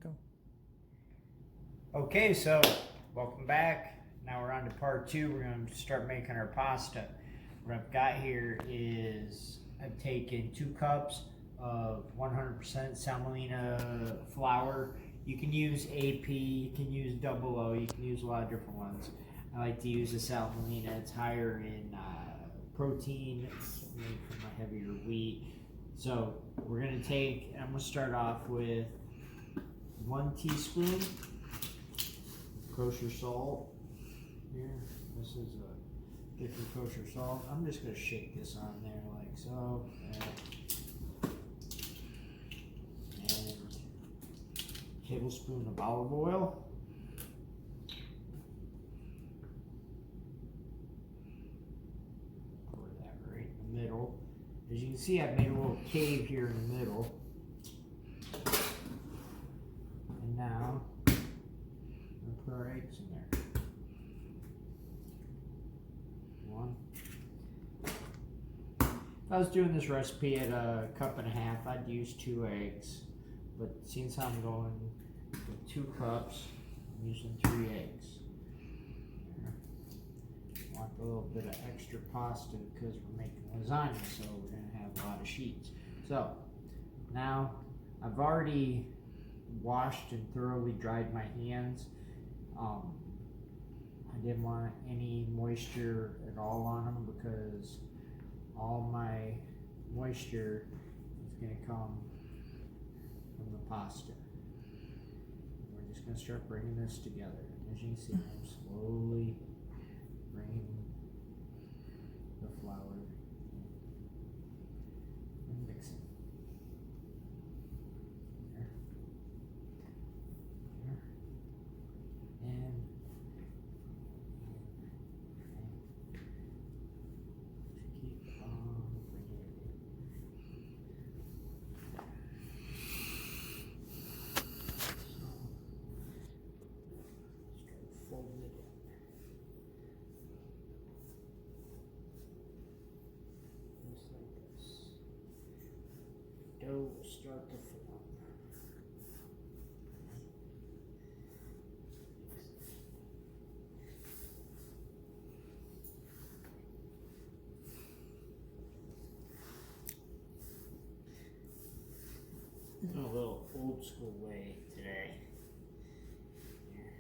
Go. Okay, so welcome back. Now we're on to part two. We're going to start making our pasta. What I've got here is I've taken 2 cups of 100% Semolina flour. You can use AP, you can use double O, you can use a lot of different ones. I like to use the Semolina. It's higher in protein. It's made from a heavier wheat. So we're going to take, I'm going to start off with 1 teaspoon kosher salt. Here, this is a different kosher salt. I'm just going to shake this on there like so. And a tablespoon of olive oil. Pour that right in the middle. As you can see, I've made a little cave here in the middle. And now, I'm going to put our eggs in there. 1. If I was doing this recipe at 1.5 cups, I'd use 2 eggs. But since I'm going with 2 cups, I'm using 3 eggs. Want a little bit of extra pasta because we're making lasagna, so we're going to have a lot of sheets. So now I've already washed and thoroughly dried my hands. I didn't want any moisture at all on them because all my moisture is going to come from the pasta. We're just going to start bringing this together. As you can see, I'm slowly bringing the flour and mixing. There. There. And keep on bringing it in. So, start folding it in. Just like this. Dough will start to form. A little old school way today. Here.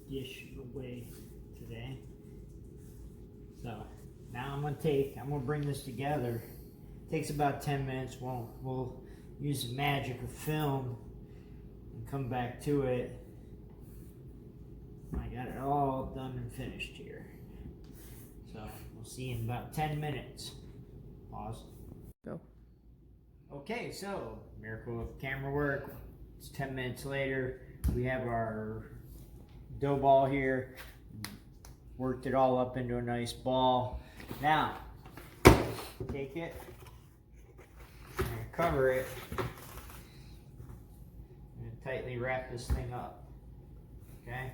Dish away today. So now I'm gonna bring this together. It takes about 10 minutes. We'll use the magic of film and come back to it. I got it all done and finished here. So we'll see you in about 10 minutes. Pause. Go. Okay, so miracle of camera work. It's 10 minutes later. We have our dough ball here. Worked it all up into a nice ball. Now, take it and cover it and tightly wrap this thing up. Okay?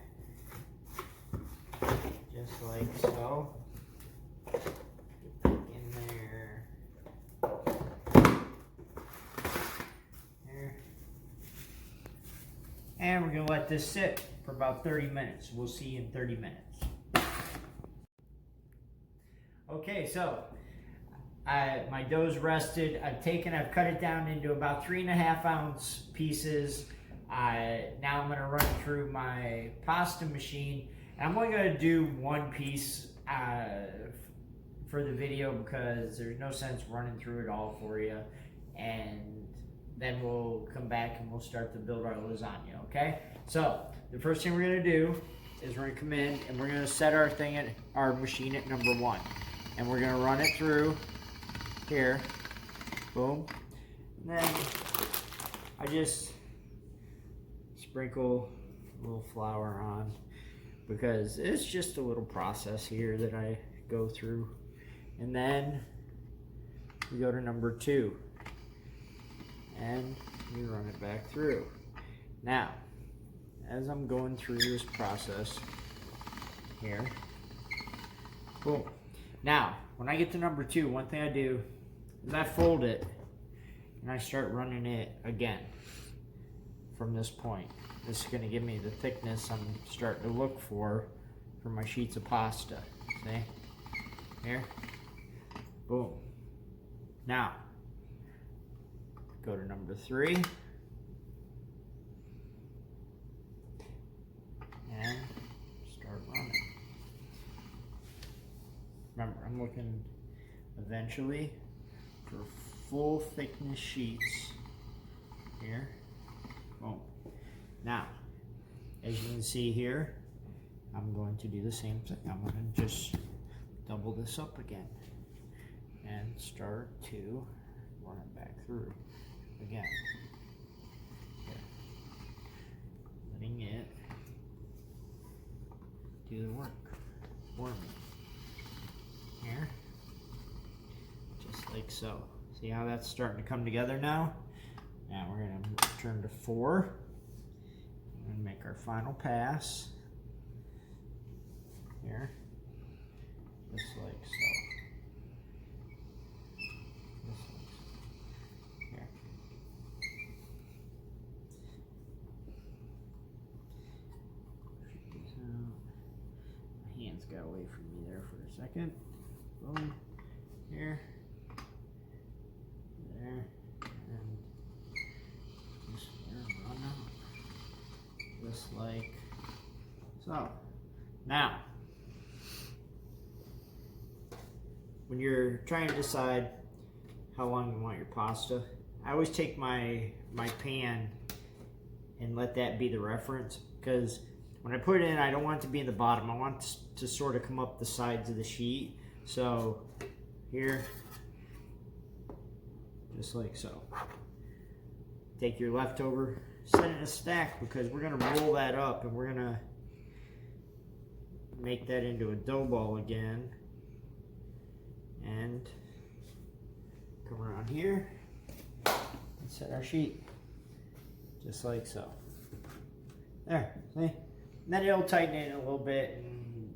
Just like so. Get that in there. There. And we're going to let this sit for about 30 minutes. We'll see you in 30 minutes. Okay, so my dough's rested. I've cut it down into about 3.5 ounce pieces. Now I'm gonna run it through my pasta machine. And I'm only gonna do 1 piece for the video because there's no sense running through it all for you. And then we'll come back and we'll start to build our lasagna, okay? So the first thing we're gonna do is we're gonna come in and we're gonna set our machine at number 1. And we're gonna run it through here. Boom. And then I just sprinkle a little flour on because it's just a little process here that I go through. And then we go to number 2 and we run it back through. Now, as I'm going through this process here, boom. Now, when I get to number 2, one thing I do is I fold it and I start running it again from this point. This is going to give me the thickness I'm starting to look for my sheets of pasta. See? Here. Boom. Now, go to number 3. And start running. Remember, I'm looking eventually for full thickness sheets here. Boom. Now, as you can see here, I'm going to do the same thing. I'm going to just double this up again and start to run it back through again. Okay. Letting it do the work for me. Here, just like so. See how that's starting to come together now? Now we're going to turn to 4 and make our final pass here, just like so. Just like so. Here. Check this out. My hands got away from me there for a second. Boom. Here. There. And just run out. Just like so. Now, when you're trying to decide how long you want your pasta, I always take my pan and let that be the reference, because when I put it in, I don't want it to be in the bottom. I want it to sort of come up the sides of the sheet. So here, just like so. Take your leftover, set it in a stack, because we're going to roll that up and we're going to make that into a dough ball again. And come around here and set our sheet just like so. There, see? And then it'll tighten it a little bit. And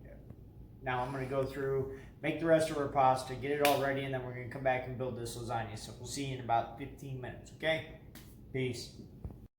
now I'm going to go through, make the rest of our pasta, get it all ready, and then we're going to come back and build this lasagna. So we'll see you in about 15 minutes, okay? Peace.